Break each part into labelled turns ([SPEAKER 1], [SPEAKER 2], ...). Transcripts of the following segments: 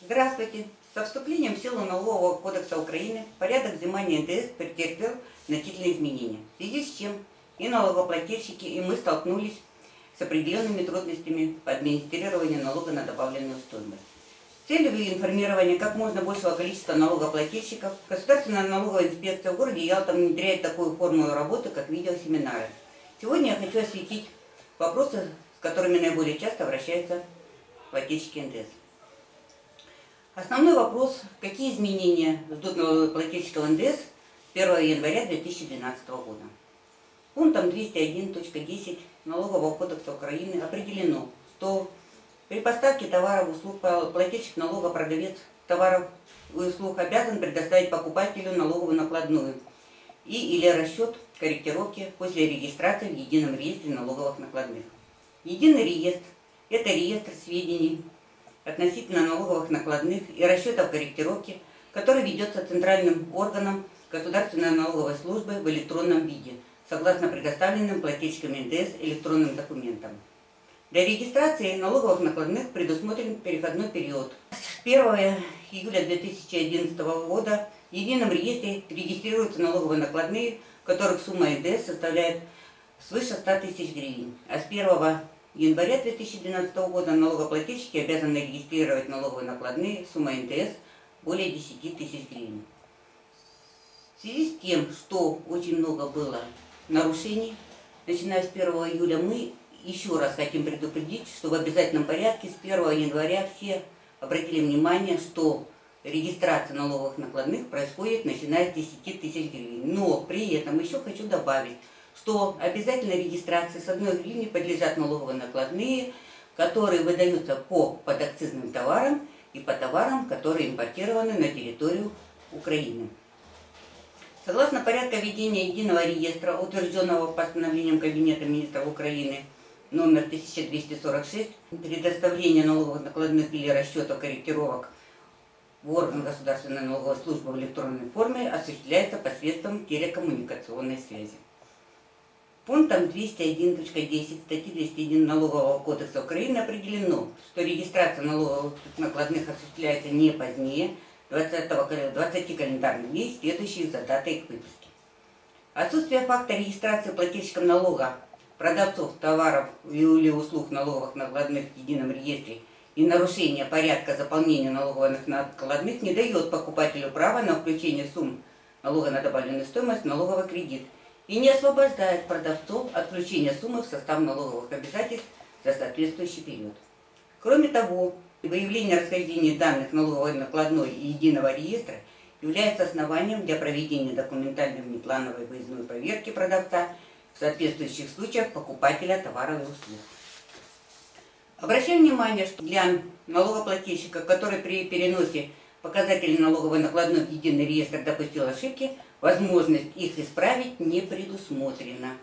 [SPEAKER 1] Здравствуйте! Со вступлением в силу Налогового кодекса Украины порядок взимания НДС претерпел значительные изменения, в связи с чем и налогоплательщики, и мы столкнулись с определенными трудностями по администрированию налога на добавленную стоимость. С целью информирования как можно большего количества налогоплательщиков, Государственная налоговая инспекция в городе Ялта внедряет такую форму работы, как видеосеминары. Сегодня я хочу осветить вопросы, с которыми наиболее часто обращаются плательщики НДС. Основной вопрос: какие изменения ждут налогоплательщиков НДС с 1 января 2012 года. Пунктом 201.10 Налогового кодекса Украины определено, что при поставке товаров и услуг плательщик налога, продавец товаров и услуг обязан предоставить покупателю налоговую накладную или расчет корректировки после регистрации в Едином реестре налоговых накладных. Единый реестр – это реестр сведений относительно налоговых накладных и расчетов корректировки, который ведется центральным органом Государственной налоговой службы в электронном виде, согласно предоставленным плательщиками НДС электронным документам. Для регистрации налоговых накладных предусмотрен переходной период. С 1 июля 2011 года в Едином реестре регистрируются налоговые накладные, в которых сумма НДС составляет свыше 100 тысяч гривен, а с 1 января 2012 года налогоплательщики обязаны регистрировать налоговые накладные суммой НДС более 10 тысяч гривен. В связи с тем, что очень много было нарушений, начиная с 1 июля, мы еще раз хотим предупредить, что в обязательном порядке с 1 января все обратили внимание, что регистрация налоговых накладных происходит начиная с 10 тысяч гривен. Но при этом еще хочу добавить, что обязательной регистрации с 1 гривни подлежат налоговые накладные, которые выдаются по подакцизным товарам и по товарам, которые импортированы на территорию Украины. Согласно порядка ведения единого реестра, утвержденного постановлением Кабинета министров Украины номер 1246, предоставление налоговых накладных или расчетов корректировок в орган Государственной налоговой службы в электронной форме осуществляется посредством телекоммуникационной связи. Пунктом 201.10 статьи 201 Налогового кодекса Украины определено, что регистрация налоговых накладных осуществляется не позднее 20 календарных дней, следующих за датой их выписки. Отсутствие факта регистрации плательщиком налога продавцов товаров или услуг налоговых накладных в Едином реестре и нарушение порядка заполнения налоговых накладных не дает покупателю права на включение сумм налога на добавленную стоимость в налоговый кредит и не освобождает продавцов от включения суммы в состав налоговых обязательств за соответствующий период. Кроме того, выявление расхождений данных налоговой накладной и Единого реестра является основанием для проведения документальной внеплановой выездной проверки продавца в соответствующих случаях покупателя товаров и услуг. Обращаем внимание, что для налогоплательщика, который при переносе показателей налоговой накладной в Единый реестр допустил ошибки, возможность их исправить не предусмотрена.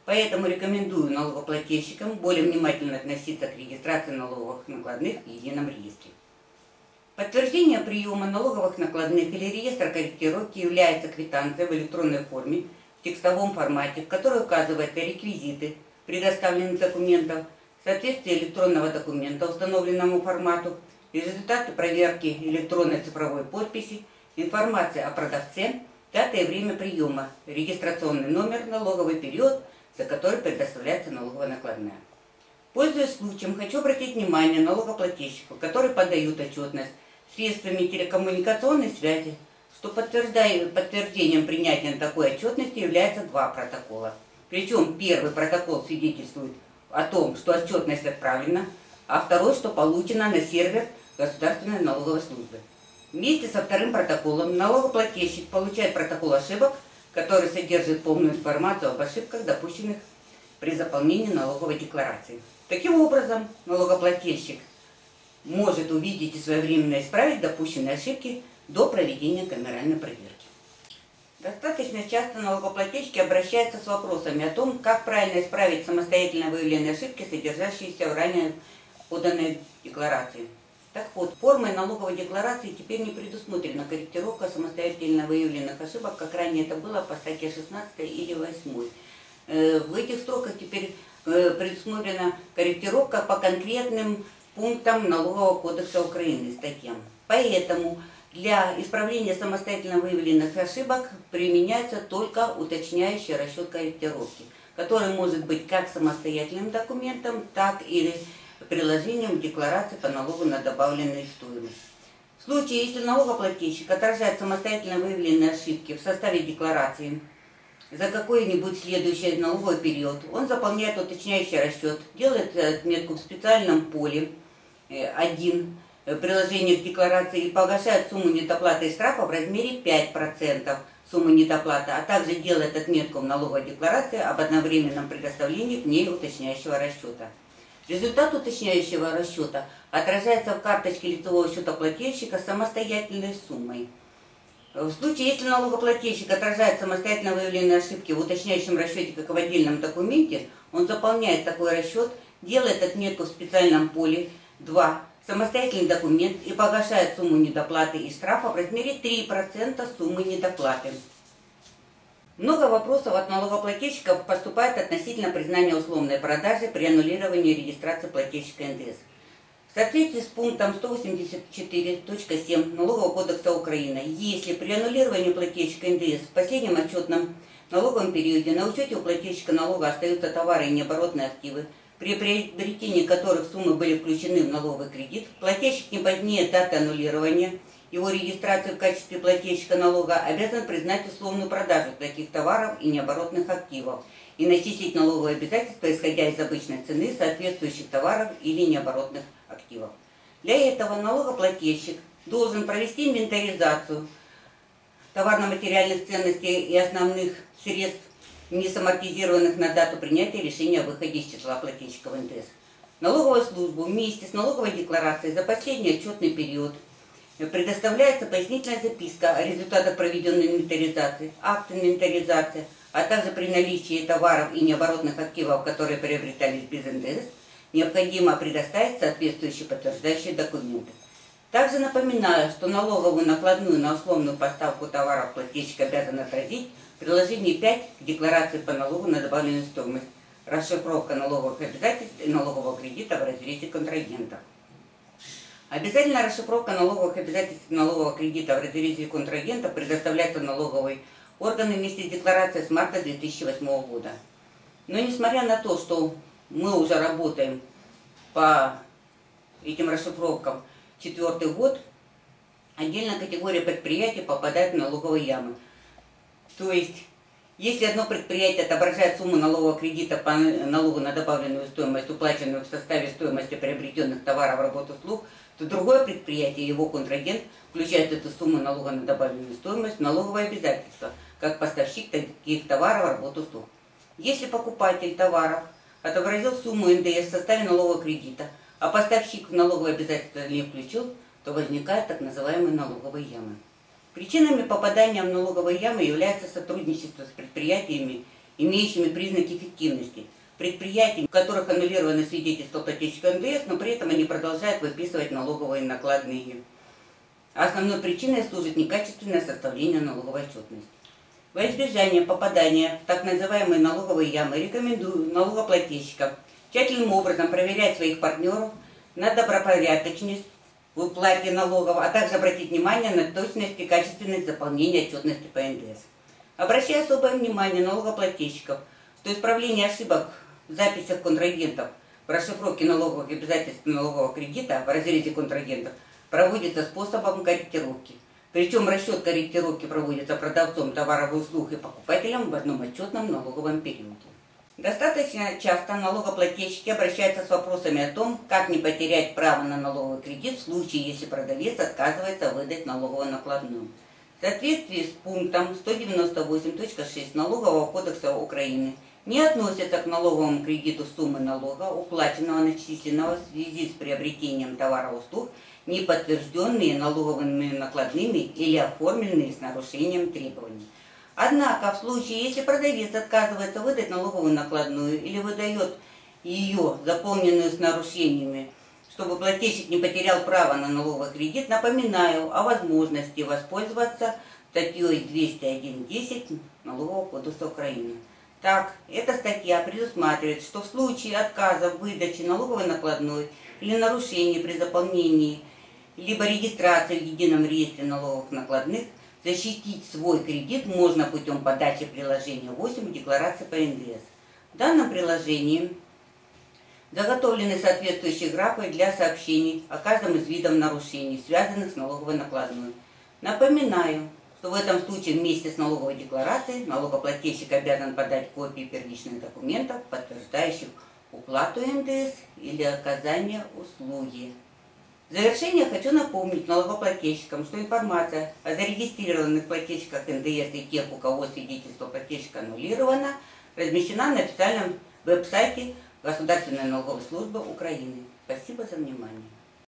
[SPEAKER 1] Поэтому рекомендую налогоплательщикам более внимательно относиться к регистрации налоговых накладных в Едином реестре. Подтверждение приема налоговых накладных или реестра корректировки является квитанцией в электронной форме в текстовом формате, в которой указываются реквизиты предоставленных документов, соответствие электронного документа установленному формату, результаты проверки электронной цифровой подписи, информация о продавце, дата и время приема, регистрационный номер, налоговый период, за который предоставляется налоговая накладная. Пользуясь случаем, хочу обратить внимание налогоплательщиков, которые подают отчетность средствами телекоммуникационной связи, что подтверждением принятия такой отчетности являются два протокола. Причем первый протокол свидетельствует о том, что отчетность отправлена, а второй, что получена на сервер Государственной налоговой службы. Вместе со вторым протоколом налогоплательщик получает протокол ошибок, который содержит полную информацию об ошибках, допущенных при заполнении налоговой декларации. Таким образом, налогоплательщик может увидеть и своевременно исправить допущенные ошибки до проведения камеральной проверки. Достаточно часто налогоплательщики обращаются с вопросами о том, как правильно исправить самостоятельно выявленные ошибки, содержащиеся в ранее поданной декларации. Так вот, формой налоговой декларации теперь не предусмотрена корректировка самостоятельно выявленных ошибок, как ранее это было по статье 16 или 8. В этих строках теперь предусмотрена корректировка по конкретным пунктам Налогового кодекса Украины, статьям. Поэтому для исправления самостоятельно выявленных ошибок применяется только уточняющий расчет корректировки, который может быть как самостоятельным документом, так и приложением декларации по налогу на добавленную стоимость. В случае, если налогоплательщик отражает самостоятельно выявленные ошибки в составе декларации за какой-нибудь следующий налоговый период, он заполняет уточняющий расчет, делает отметку в специальном поле 1 приложение к декларации и погашает сумму недоплаты и штрафа в размере 5% суммы недоплаты, а также делает отметку в налоговой декларации об одновременном предоставлении к ней уточняющего расчета. Результат уточняющего расчета отражается в карточке лицевого счета плательщика с самостоятельной суммой. В случае, если налогоплательщик отражает самостоятельно выявленные ошибки в уточняющем расчете как в отдельном документе, он заполняет такой расчет, делает отметку в специальном поле 2 самостоятельный документ и погашает сумму недоплаты и штрафа в размере 3% суммы недоплаты. Много вопросов от налогоплательщиков поступает относительно признания условной продажи при аннулировании регистрации плательщика НДС. В соответствии с пунктом 184.7 Налогового кодекса Украины, если при аннулировании плательщика НДС в последнем отчетном налоговом периоде на учете у плательщика налога остаются товары и необоротные активы, при приобретении которых суммы были включены в налоговый кредит, плательщик не позднее даты аннулирования его регистрации в качестве плательщика налога обязан признать условную продажу таких товаров и необоротных активов и начислить налоговые обязательства, исходя из обычной цены соответствующих товаров или необоротных активов. Для этого налогоплательщик должен провести инвентаризацию товарно-материальных ценностей и основных средств, не самортизированных на дату принятия решения о выходе из числа плательщиков НДС. Налоговую службу вместе с налоговой декларацией за последний отчетный период предоставляется пояснительная записка о результатах проведенной инвентаризации, акт инвентаризации, а также при наличии товаров и необоротных активов, которые приобретались без НДС, необходимо предоставить соответствующие подтверждающие документы. Также напоминаю, что налоговую накладную на условную поставку товаров плательщик обязан отразить в приложении 5 к декларации по налогу на добавленную стоимость, расшифровка налоговых обязательств и налогового кредита в разрезе контрагентов. Обязательная расшифровка налоговых обязательств и налогового кредита в разрезе контрагентов предоставляется налоговой органы вместе с декларацией с марта 2008 года. Но несмотря на то, что мы уже работаем по этим расшифровкам 4-й год, отдельная категория предприятий попадает в налоговые ямы. То есть, если одно предприятие отображает сумму налогового кредита по налогу на добавленную стоимость, уплаченную в составе стоимости приобретенных товаров, работ, услуг, то другое предприятие и его контрагент включают эту сумму налога на добавленную стоимость в налоговые обязательства, как поставщик таких товаров, работ, услуг. Если покупатель товаров отобразил сумму НДС в составе налогового кредита, а поставщик в налоговые обязательства не включил, то возникают так называемые налоговые ямы. Причинами попадания в налоговые ямы является сотрудничество с предприятиями, имеющими признаки фиктивности, предприятий, у которых аннулированы свидетельства плательщика НДС, но при этом они продолжают выписывать налоговые накладные. Основной причиной служит некачественное составление налоговой отчетности. Во избежание попадания в так называемые налоговые ямы рекомендую налогоплательщикам тщательным образом проверять своих партнеров на добропорядочность в уплате налогов, а также обратить внимание на точность и качественность заполнения отчетности по НДС. Обращая особое внимание налогоплательщиков, что исправление ошибок в записях контрагентов в расшифровке налоговых обязательств и налогового кредита в разрезе контрагентов проводится способом корректировки. Причем расчет корректировки проводится продавцом товаров и услуг и покупателем в одном отчетном налоговом периоде. Достаточно часто налогоплательщики обращаются с вопросами о том, как не потерять право на налоговый кредит в случае, если продавец отказывается выдать налоговую накладную. В соответствии с пунктом 198.6 Налогового кодекса Украины не относятся к налоговому кредиту суммы налога, уплаченного начисленного в связи с приобретением товаров и услуг, не подтвержденные налоговыми накладными или оформленные с нарушением требований. Однако, в случае, если продавец отказывается выдать налоговую накладную или выдает ее, заполненную с нарушениями, чтобы плательщик не потерял право на налоговый кредит, напоминаю о возможности воспользоваться статьей 201.10 Налогового кодекса Украины. Так, эта статья предусматривает, что в случае отказа в выдаче налоговой накладной или нарушений при заполнении либо регистрации в едином реестре налоговых накладных, защитить свой кредит можно путем подачи приложения 8 декларации по НДС. В данном приложении заготовлены соответствующие графы для сообщений о каждом из видов нарушений, связанных с налоговой накладной. Напоминаю, что в этом случае вместе с налоговой декларацией налогоплательщик обязан подать копии первичных документов, подтверждающих уплату НДС или оказание услуги. В завершение хочу напомнить налогоплательщикам, что информация о зарегистрированных плательщиках НДС и тех, у кого свидетельство плательщика аннулировано, размещена на официальном веб-сайте Государственной налоговой службы Украины. Спасибо за внимание.